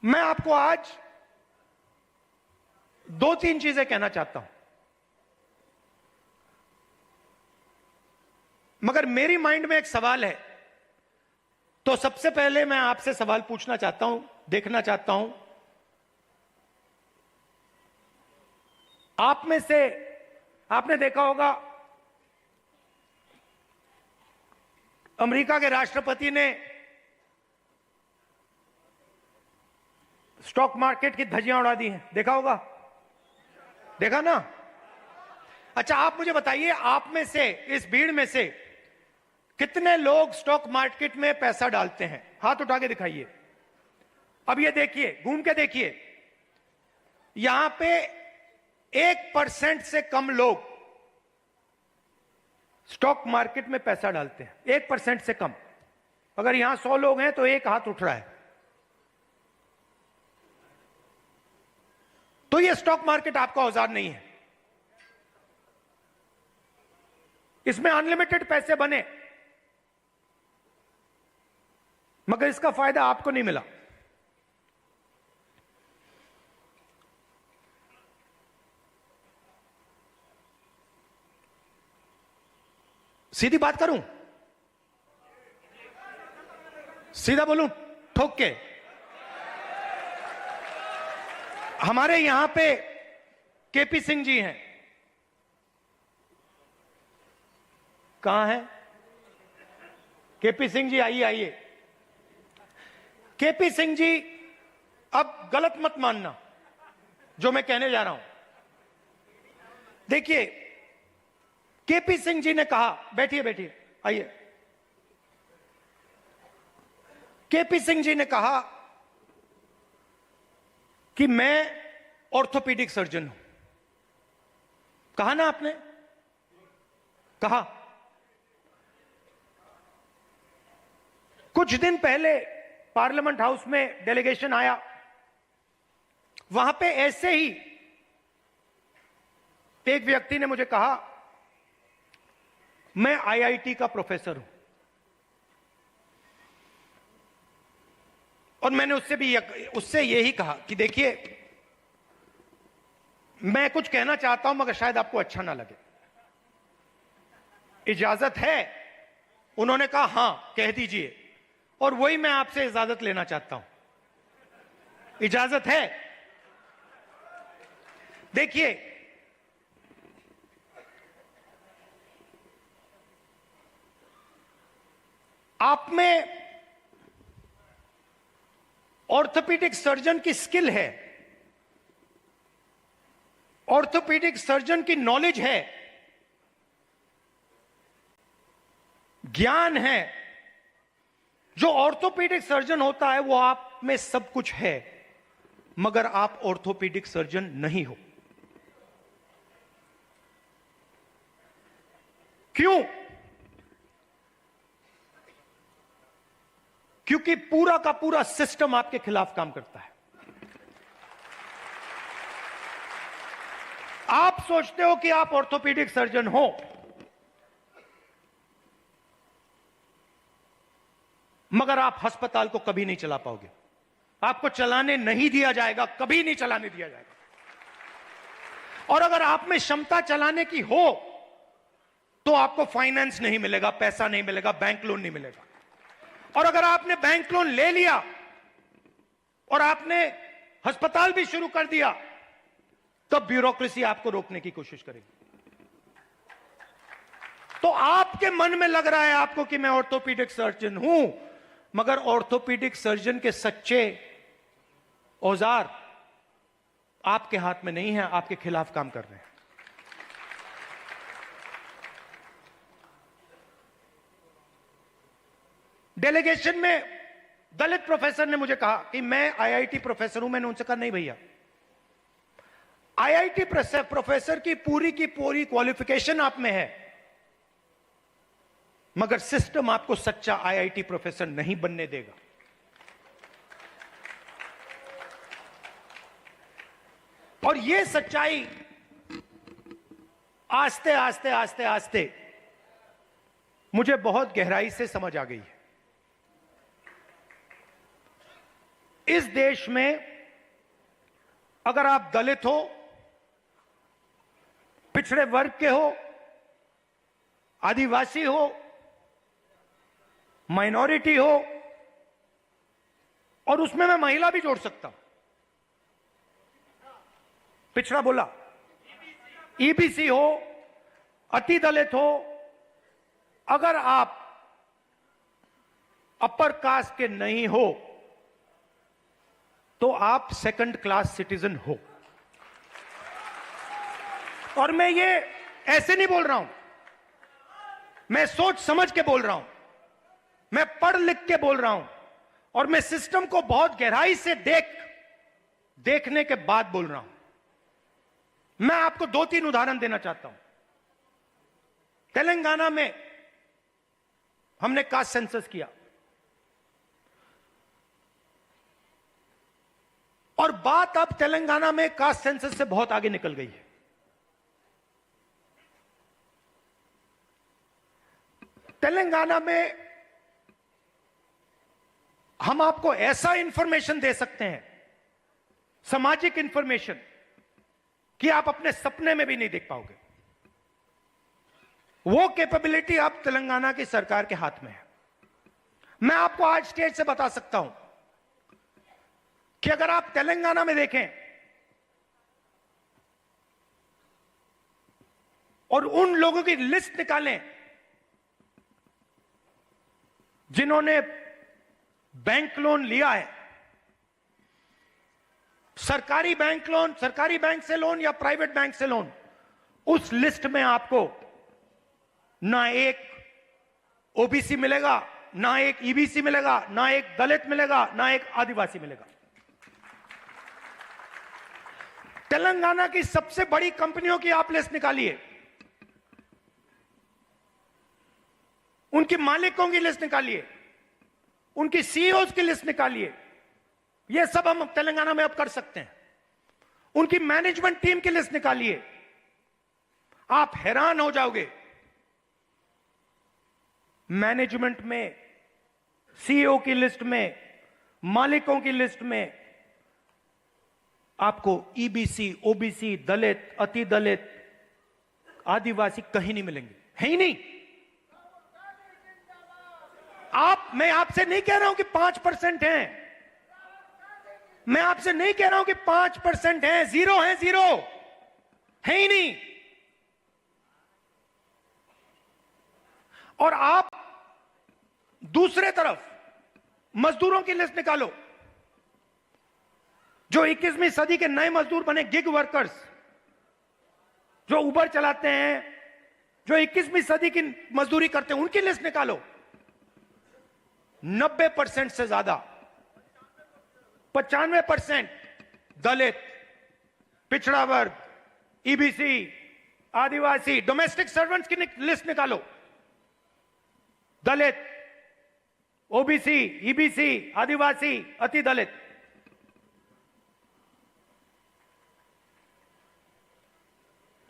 मैं आपको आज दो तीन चीजें कहना चाहता हूं, मगर मेरी माइंड में एक सवाल है। तो सबसे पहले मैं आपसे सवाल पूछना चाहता हूं, देखना चाहता हूं, आप में से आपने देखा होगा अमेरिका के राष्ट्रपति ने स्टॉक मार्केट की धज्जियां उड़ा दी हैं, देखा होगा, देखा ना? अच्छा, आप मुझे बताइए, आप में से, इस भीड़ में से कितने लोग स्टॉक मार्केट में पैसा डालते हैं? हाथ उठा के दिखाइए। अब ये देखिए, घूम के देखिए, यहां पे 1% से कम लोग स्टॉक मार्केट में पैसा डालते हैं, 1% से कम। अगर यहां 100 लोग हैं तो एक हाथ उठ रहा है। तो ये स्टॉक मार्केट आपका औजार नहीं है। इसमें अनलिमिटेड पैसे बने, मगर इसका फायदा आपको नहीं मिला। सीधी बात करूं, सीधा बोलूं, ठोक के, हमारे यहां पे केपी सिंह जी हैं। कहां हैं केपी सिंह जी? आइए आइए। केपी सिंह जी, अब गलत मत मानना जो मैं कहने जा रहा हूं। देखिए, केपी सिंह जी ने कहा, बैठिए बैठिए, आइए। केपी सिंह जी ने कहा कि मैं ऑर्थोपीडिक सर्जन हूं। कहा ना आपने? कहा। कुछ दिन पहले पार्लियामेंट हाउस में डेलीगेशन आया, वहां पे ऐसे ही एक व्यक्ति ने मुझे कहा, मैं आईआईटी का प्रोफेसर हूं। और मैंने उससे यही कहा कि देखिए, मैं कुछ कहना चाहता हूं मगर शायद आपको अच्छा ना लगे, इजाजत है? उन्होंने कहा हां, कह दीजिए। और वही मैं आपसे इजाजत लेना चाहता हूं, इजाजत है? देखिए, आप में ऑर्थोपीडिक सर्जन की स्किल है, ऑर्थोपीडिक सर्जन की नॉलेज है, ज्ञान है। जो ऑर्थोपीडिक सर्जन होता है वो आप में सब कुछ है, मगर आप ऑर्थोपीडिक सर्जन नहीं हो। क्यों? क्योंकि पूरा का पूरा सिस्टम आपके खिलाफ काम करता है। आप सोचते हो कि आप ऑर्थोपीडिक सर्जन हो, मगर आप अस्पताल को कभी नहीं चला पाओगे। आपको चलाने नहीं दिया जाएगा, कभी नहीं चलाने दिया जाएगा। और अगर आप में क्षमता चलाने की हो तो आपको फाइनेंस नहीं मिलेगा, पैसा नहीं मिलेगा, बैंक लोन नहीं मिलेगा। और अगर आपने बैंक लोन ले लिया और आपने अस्पताल भी शुरू कर दिया, तब ब्यूरोक्रेसी आपको रोकने की कोशिश करेगी। तो आपके मन में लग रहा है आपको कि मैं ऑर्थोपीडिक सर्जन हूं, मगर ऑर्थोपीडिक सर्जन के सच्चे औजार आपके हाथ में नहीं है, आपके खिलाफ काम कर रहे हैं। डेलीगेशन में दलित प्रोफेसर ने मुझे कहा कि मैं आईआईटी प्रोफेसर हूं। मैंने उनसे कहा, नहीं भैया, आईआईटी प्रोफेसर की पूरी क्वालिफिकेशन आप में है, मगर सिस्टम आपको सच्चा आईआईटी प्रोफेसर नहीं बनने देगा। और यह सच्चाई आस्ते आस्ते आस्ते आस्ते मुझे बहुत गहराई से समझ आ गई है। इस देश में अगर आप दलित हो, पिछड़े वर्ग के हो, आदिवासी हो, माइनॉरिटी हो, और उसमें मैं महिला भी जोड़ सकता हूं, पिछड़ा बोला, ईबीसी हो, अति दलित हो, अगर आप अपर कास्ट के नहीं हो तो आप सेकंड क्लास सिटीजन हो। और मैं ये ऐसे नहीं बोल रहा हूं, मैं सोच समझ के बोल रहा हूं, मैं पढ़ लिख के बोल रहा हूं, और मैं सिस्टम को बहुत गहराई से देखने के बाद बोल रहा हूं। मैं आपको 2-3 उदाहरण देना चाहता हूं। तेलंगाना में हमने कास्ट सेंसस किया, और बात अब तेलंगाना में कास्ट सेंसस से बहुत आगे निकल गई है। तेलंगाना में हम आपको ऐसा इंफॉर्मेशन दे सकते हैं, सामाजिक इंफॉर्मेशन, कि आप अपने सपने में भी नहीं देख पाओगे। वो कैपेबिलिटी अब तेलंगाना की सरकार के हाथ में है। मैं आपको आज स्टेज से बता सकता हूं कि अगर आप तेलंगाना में देखें और उन लोगों की लिस्ट निकालें जिन्होंने बैंक लोन लिया है, सरकारी बैंक लोन, सरकारी बैंक से लोन या प्राइवेट बैंक से लोन, उस लिस्ट में आपको ना एक ओबीसी मिलेगा, ना एक ईबीसी मिलेगा, ना एक दलित मिलेगा, ना एक आदिवासी मिलेगा। तेलंगाना की सबसे बड़ी कंपनियों की आप लिस्ट निकालिए, उनके मालिकों की लिस्ट निकालिए, उनकी सीईओज की लिस्ट निकालिए। यह सब हम तेलंगाना में अब कर सकते हैं। उनकी मैनेजमेंट टीम की लिस्ट निकालिए, आप हैरान हो जाओगे। मैनेजमेंट में, सीईओ की लिस्ट में, मालिकों की लिस्ट में आपको ईबीसी, ओबीसी, दलित, अति दलित, आदिवासी कहीं नहीं मिलेंगे, है ही नहीं। मैं आपसे नहीं कह रहा हूं कि 5% हैं, मैं आपसे नहीं कह रहा हूं कि 5% हैं, 0 है, 0 है ही नहीं। और आप दूसरे तरफ मजदूरों की लिस्ट निकालो, जो 21वीं सदी के नए मजदूर बने, गिग वर्कर्स, जो उबर चलाते हैं, जो 21वीं सदी की मजदूरी करते हैं, उनकी लिस्ट निकालो। 90% से ज्यादा, 95% दलित, पिछड़ा वर्ग, ईबीसी, आदिवासी, डोमेस्टिक सर्वेंट्स की लिस्ट निकालो। दलित, ओबीसी, ईबीसी, आदिवासी, अति दलित।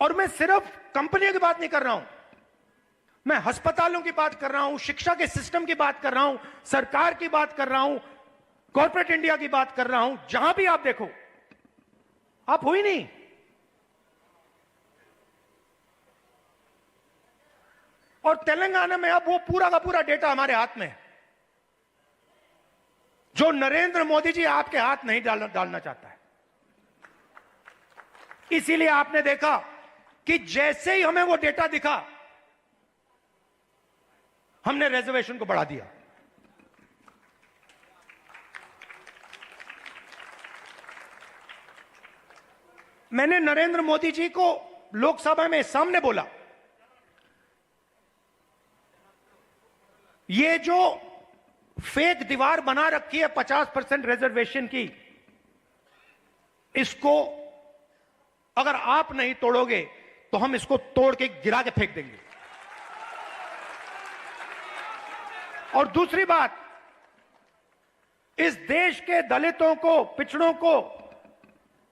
और मैं सिर्फ कंपनियों की बात नहीं कर रहा हूं, मैं अस्पतालों की बात कर रहा हूं, शिक्षा के सिस्टम की बात कर रहा हूं, सरकार की बात कर रहा हूं, कॉर्पोरेट इंडिया की बात कर रहा हूं। जहां भी आप देखो, आप हो ही नहीं। और तेलंगाना में अब वो पूरा का पूरा डेटा हमारे हाथ में है, जो नरेंद्र मोदी जी आपके हाथ नहीं डालना चाहता है। इसीलिए आपने देखा कि जैसे ही हमें वो डेटा दिखा, हमने रिजर्वेशन को बढ़ा दिया। मैंने नरेंद्र मोदी जी को लोकसभा में सामने बोला, ये जो फेक दीवार बना रखी है 50% रिजर्वेशन की, इसको अगर आप नहीं तोड़ोगे तो हम इसको तोड़ के गिरा के फेंक देंगे। और दूसरी बात, इस देश के दलितों को, पिछड़ों को,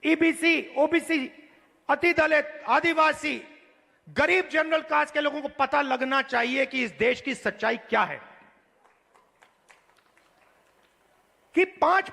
ईबीसी, ओबीसी, अति दलित, आदिवासी, गरीब जनरल कास्ट के लोगों को पता लगना चाहिए कि इस देश की सच्चाई क्या है, कि 5%